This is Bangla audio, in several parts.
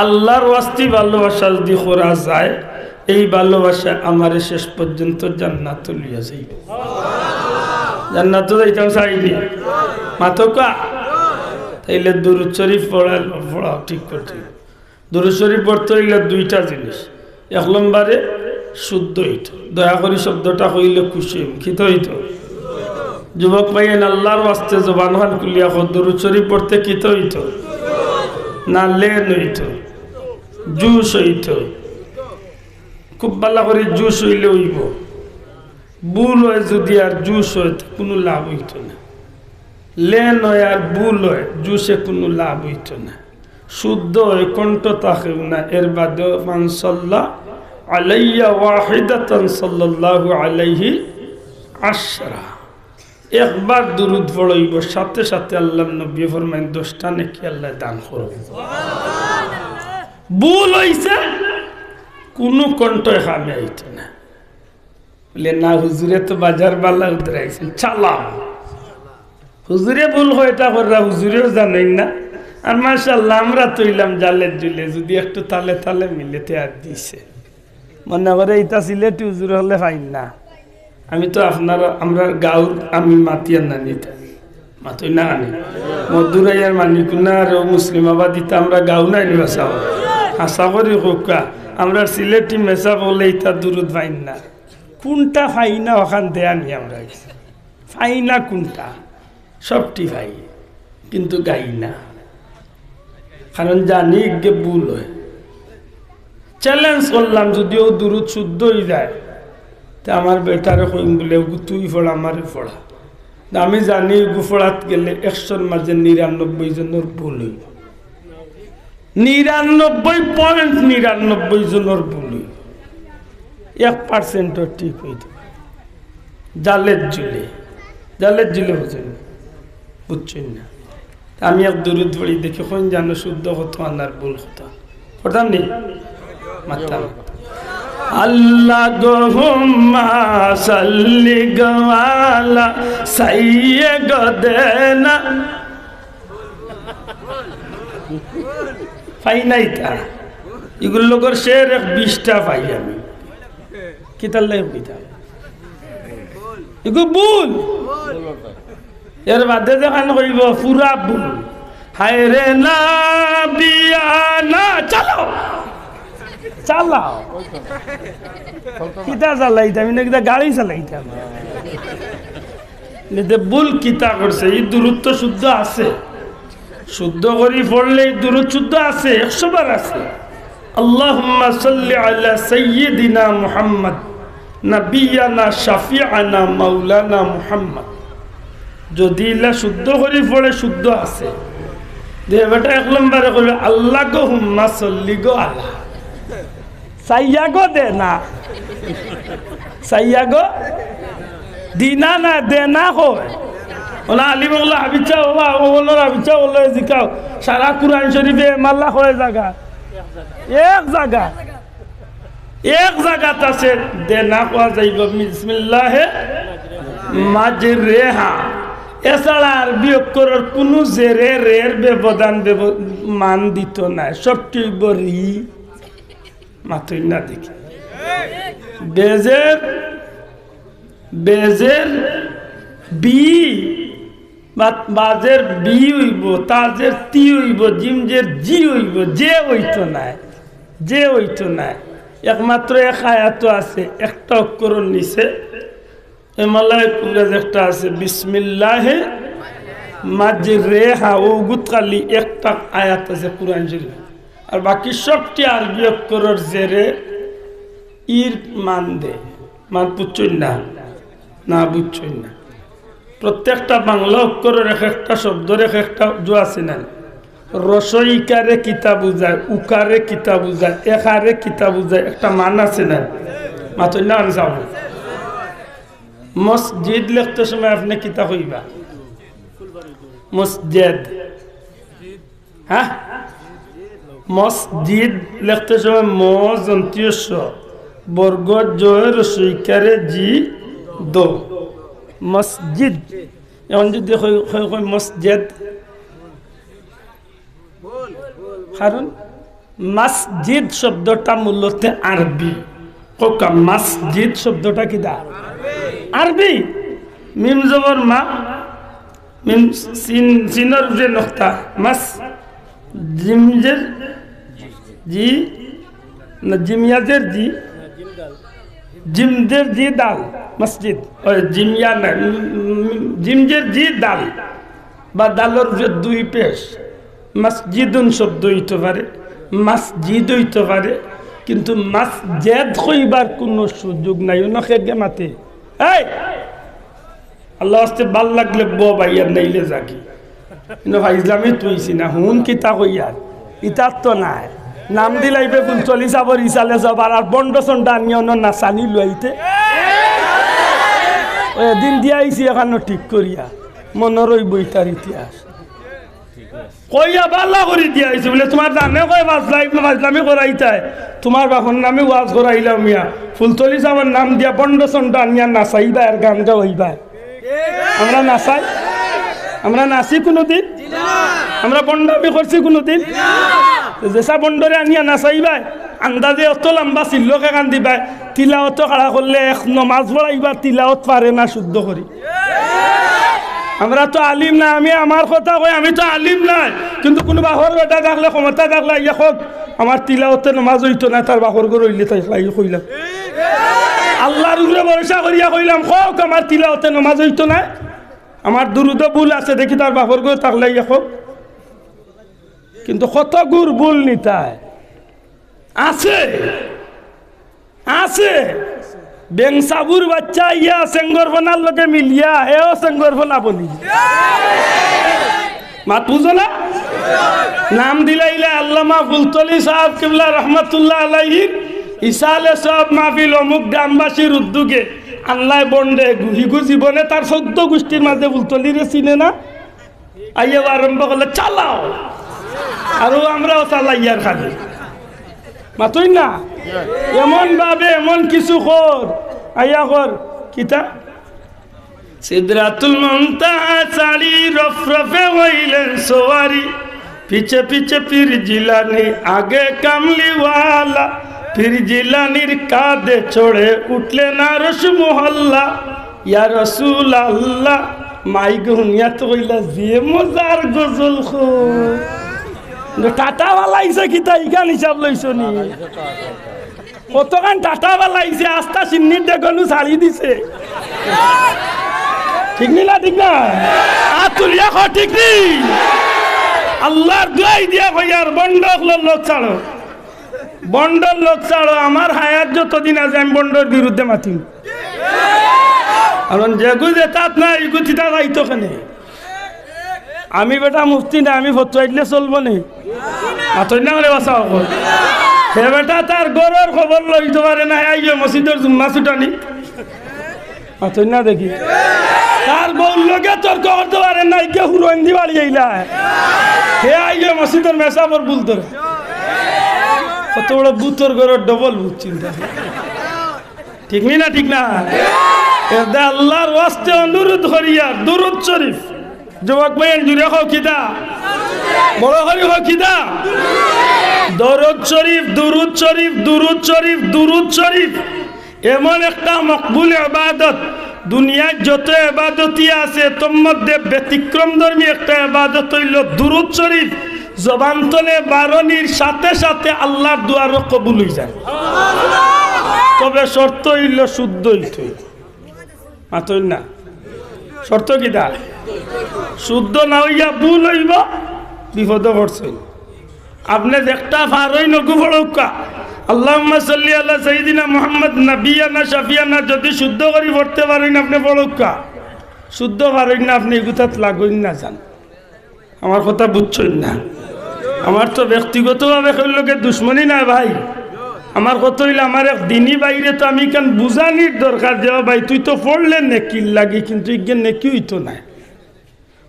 আল্লাহর ওয়াস্তে ভালোবাসা যদি করা যায় এই ভালোবাসা আমারে শেষ পর্যন্ত জান্নাত লিয়া যাইবে জান্নাত যাইতাম চাইনি মাতকা তাইলে দুরূদ শরীফ পড়া ঠিক করতে দুরূদ শরীফ পড়তে হইলে দুইটা জিনিস এক নম্বরে শুদ্ধ হইতো দয়া করে শব্দটা হইলে খুশি খিত হইতো যুবক ভাইয়েন আল্লাহর ওয়াস্তে জবান খান খুলিয়া দুরূদ শরীফ পড়তে খিত হইতো না লেন হইতো জুস হইতো খুব ভালো করে জুস হইলে হইব বুল হয় যদি আর জুস হয় কোনো লাভ হইত না লেন হয় আর বুল হয় জুসে কোনো লাভ হইত না শুদ্ধ হয় কণ্ঠ তাকেও না এর বাদেও মান সাল্লা আলাইয়া ওয়াহিদাতান সাল্লাল্লাহু আলাইহি আশরা একবার দুরূদ পড়াইব সাথে সাথে আল্লাহর নবী ফরমায়েন 10টা নেকি আল্লাহ দান করবে ভুল হইছে কোনো কণ্ঠে খামে আইত না বলে না হুজুরে তো বাজার বালা উতরাইছেন চালাও হুজুরে ভুল হয় এটা কররা হুজুরেও জানেন না আর মাশাআল্লাহ আমরা তৈলাম জালের জুলে যদি একটু তালে তালে মিলেতে আর দিছে মনে করে এটা সিলেটি হুজুর হলে ফাইন না আমি তো আমরা গাঁও আমি মাতিয়ার না নিতে মাতই না আনি মধুরাইয়ার মানিকুনা আর মুসলিমাবাদিতে আমরা গাঁও নাই নিবাসা আশা করি হোকা আমরা সিলেটি মেসা বলে এটা দুরুদ ফাইন না কোনটা ফাইনা ওখান দেয়া নি আমরা ফাইনা কোনটা সবটি ফাই কিন্তু গাই না কারণ জানি গে ভুল হয় চ্যালেঞ্জ করলাম যদিও দুরুদ শুদ্ধ হয়ে যায় তা আমার বেটারে কইম বলে তুই পড়া আমারে পড়া আমি জানি গুফড়াত গেলে 100-র মাঝে 99 জনের ভুল হইব 99.99 জনের ভুল হইব 1% ঠিক হইত জালের জুলে বুঝছেন না আমি এক দুরুদ পড়ি দেখি কোন জানো শুদ্ধ কথা আনার ভুল কথা পড়তাম নি মাতাম আল্লাহুম্মা সাল্লি গাওয়ালা সাইয়্যিদানা ফাইনাইতা এগুলো লোকের শের 20টা পাই আমি কিতাল্লাই হইতা এগো ভুল এর বাদে যখন কইব পুরা ভুল হায় রে নাবিয়ানা চালাও কিতা চালাইতাম আমি না গাড়ি চালাইতাম ভুল কিতা করছে এই দূরত্ব শুদ্ধ আছে শুদ্ধ করি পড়লে এই দূরত্ব শুদ্ধ আছে 100 বার আছে আল্লাহুম্মা সাল্লি আলা সাইয়্যিদিনা মুহাম্মদ নাবিয়ানা শাফিআনা মাওলানা মুহাম্মদ যদি ইলা শুদ্ধ করি পড়ে শুদ্ধ আছে দে বেটা 1 নম্বরে কইবে আল্লাহুম্মা সাল্লি গো আলা সাইয়াগো দে না সাইয়াগো দিনা না দে না হয় OLA Ali Molla হাবিচা OLA OLA হাবিচা OLA জিকাও সারা কুরআন শরীফে মাল্লা হয় জায়গা এক জায়গাত আছে দে না কোয়া যাইব বিসমিল্লাহ মাজরেহা এছাড়া আরবি অক্ষরের কোনো জেরে রের ব্যবধান মান দিত না সবটি বরি মাতই না দেখি বেজের বি বাজের বি হইব তাজের তি হইব জিমজের জি হইব যে হইতো না একমাত্র এক আয়াত আছে একটা অক্ষরের নিচে এমালায় কুরাজ একটা আছে বিসমিল্লাহে মাজরেহা ও গুতকালি একটা আয়াত আছে কুরআন শরীফ আর বাকি সবটি আরবি অক্ষরের জেরে ইর মান দে মান বুঝছই না বুঝছই না প্রত্যেকটা বাংলা অক্ষরের এক একটা শব্দের এক একটা জো আছে না রসইকারে কিতা বুঝায় উকারে কিতা বুঝায় একারে কিতা বুঝায় একটা মান আছে না মাতই না আনসাব মসজিদ লিখতে সময় আপনি কিতা কইবা মসজিদ হ্যাঁ মসজিদ লিখতে সময় মজন্তীয় বর্গ জয় রসইকারে জি দো মসজিদ এখন যদি মসজিদ কারণ মসজিদ শব্দটা মূলত আরবি। কোকা মসজিদ শব্দটা কি দা আরবি। মিম জবর মা, মিম সিনের যে নক্তা মাস, জিমজের জি না জিমিয়াজের জি, জিমদের জি দাল মসজিদ, জিমিয়া না জিমজের জি দাল বা দালর যে দুই পেশ। মসজিদুন শব্দ হইতে পারে, মসজিদ হইতে পারে, কিন্তু মসজিদ কইবার কোনো সুযোগ নাই। অনেকে মাতে এই আল্লাহ আস্তে ভাল লাগলে বাইয়ার নাইলে জাগি, কিন্তু ইসলামে তুইছি না হুন কিতা কইয়ার ইতার তো নাই। নাম দিলাইবে চলি যাবর ইসালে যাবার আর বন্ড চন্ডা নিয়ে নাচানি লইতে এদিন দিয়া আইছি এখানো ঠিক করিয়া মনের ওই বইটার ইতিহাস কইয়া বাল্লা করে দিয়া আইছি বলে তোমার জানে কয় বাজলামি করাইতাই তোমার বাপন নামে ওয়াজ করাইলাম মিয়া ফুলতলি যাবার নাম দিয়া বন্ড চন্ডা নিয়া নাচাইবা আর গান গাইবা। আমরা নাচাই, আমরা নাচি কোনোদিন? আমরা বন্ডামি করছি কোনোদিন? যেসা বন্ডরে আনিয়া নাচাইবাই আন্দাজে অত লম্বা চিল্লকে কান দিবাই, তিলাওত খাড়া করলে এক নমাজ পড়াইবা তিলাওত পারে না শুদ্ধ করি। আমরা তো আলিম না, আমি আমার কথা কই আমি তো আলিম নাই, কিন্তু কোনো বাহর বেটা থাকলে ক্ষমতা থাকলে ইয়া হোক আমার তিলাওতে নমাজ হইতো না, তার বাহর গড় হইলে তাই কইলাম আল্লাহর উপরে ভরসা করিয়া কইলাম হোক আমার তিলাওতে নমাজ হইতো না, আমার দুরুদ ভুল আছে দেখি তার বাপর গড় থাকলে ইয়া হোক। কিন্তু কত গুর ভুল নিতায় আছে আছে। বেংসাবুর বাচ্চা ইয়া সেঙ্গর ফোনার লোকে মিলিয়া হেও সেঙ্গর ফোনা বলি মাত বুঝো না? নাম দিলাইলে আল্লামা ফুলতলি সাহেব কিবলা রহমতুল্লাহ আলাইহির ইসালে সব মাহফিল অমুক গ্রামবাসীর উদ্যোগে আল্লাহ বন্ডে হিগু জীবনে তার 14 গোষ্ঠীর মাঝে ফুলতলিরে চিনে না, আইয়া আরম্ভ করলে চালাও আর আমরাও চালাইয়ার খালি মাতুই না এমন ভাবে এমন কিছু কর আইয়া কর কিতা সিদরাতুল মুনতাহা সারি রফরফে হইলেন সোয়ারি, পিছে পিছে পীর জিলানি আগে কামলিওয়ালা, পীর জিলানির কাঁধে চড়ে উঠলেন আরশ মহল্লা। ইয়া রাসূল আল্লাহ মাই গুনিয়া তো কইলা যে মজার গজল খো টাটা বালাইছে কিতা ইখান হিসাব লইছো নি কতখান টাটা বালাইছে আস্তা চিন্নির দেখনু ছাড়ি দিছে ঠিক নি না? ঠিক না আতুলিয়া খ ঠিক নি? আল্লাহর দুয়াই দিয়া কইয়ার বন্ডক লোক ছাড়ো, বন্ডর লোক ছাড়ো। আমার হায়াত যতদিন আছে আমি বন্ডর বিরুদ্ধে মাতিম, কারণ যেগু যে তাত না ইগুতিটা যাইতো কেনে। আমি বেটা মুফতি না, আমি ফতুয়া দিলে চলবো নি? মাতই না রে বাসা হে বেটা তার গরুর খবর লইতে পারে না, আইয়ে মসজিদের জুম্মা ছুটানি মাতই না দেখি তার বউর লোকে তর্ক করতে পারে না, কে হুরন্দি বাড়ি আইলা হে আইয়ে মসজিদের মেসাবর বুল ধরে কত বড় বুতর গরুর ডবল বুত চিন্তা ঠিক না? ঠিক না? আল্লাহর ওয়াস্তে অনুরোধ করিয়া দুরূদ শরীফ যুবক ভাই জুড়ে হোক কিতা বড় হরি হোক কিতা দরুদ শরীফ, দুরূদ শরীফ, দুরূদ শরীফ, দুরূদ শরীফ এমন একটা মকবুল ইবাদত। দুনিয়ায় যত ইবাদতই আছে তোর মধ্যে ব্যতিক্রমধর্মী একটা ইবাদত হইল দুরূদ শরীফ। জবান তলে বারণির সাথে সাথে আল্লাহর দুয়ারও কবুল হয়ে যায়, তবে শর্ত হইল শুদ্ধ হইতে মাতই না। শর্ত কিতা? শুদ্ধ না হইয়া ভুল হইব বিপদ পড়ছে। আপনি একটা ফারই নগু পড়ৌকা আল্লাহুম্মা সাল্লি আলা সাইয়্যিদিনা মুহাম্মদ নাবিয়ানা শাফিয়ানা যদি শুদ্ধ করে পড়তে পারেন আপনি পড়ৌকা, শুদ্ধ পারেন না আপনি এগুতাত লাগুন না যান। আমার কথা বুঝছেন না? আমার তো ব্যক্তিগতভাবে লোকে দুশ্মনী নাই ভাই, আমার কথা হইলে আমার এক দিনই বাইরে তো আমি কেন বুঝানির দরকার যে ভাই তুই তো পড়লে নেকি লাগি, কিন্তু ইজ্ঞান নেকি হইতো না,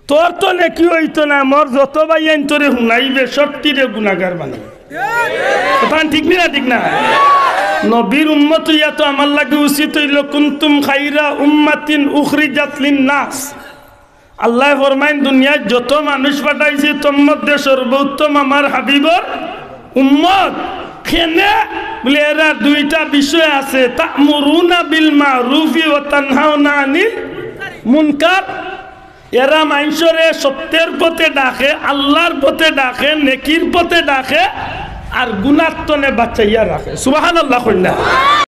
তোর তো নেকি হইতো না। মোর যত ভাই আইন তোরে শুনাইবে সত্যিরে গুণাগার মানে কথা ঠিক না? ঠিক না? নবীর উম্মত হইয়া তো আমার লাগে উচিত হইল কুনতুম খাইরা উম্মাতিন উখরিজাত লিন-নাস। আল্লাহ ফরমাইন দুনিয়ায় যত মানুষ পাঠাইছে তোর মধ্যে সর্বোত্তম আমার হাবিবর উম্মত কেনে বলে এরা দুইটা বিষয় আছে, তা'মুরুনা বিল মা'রুফি ওয়া তানহাউনা আনিল মুনকার। এরা মানুষরে সত্যের পথে ডাকে, আল্লাহর পথে ডাকে, নেকির পথে ডাকে, আর গুনাহ তনে বাঁচাইয়া রাখে। সুবহানাল্লাহ কইলা।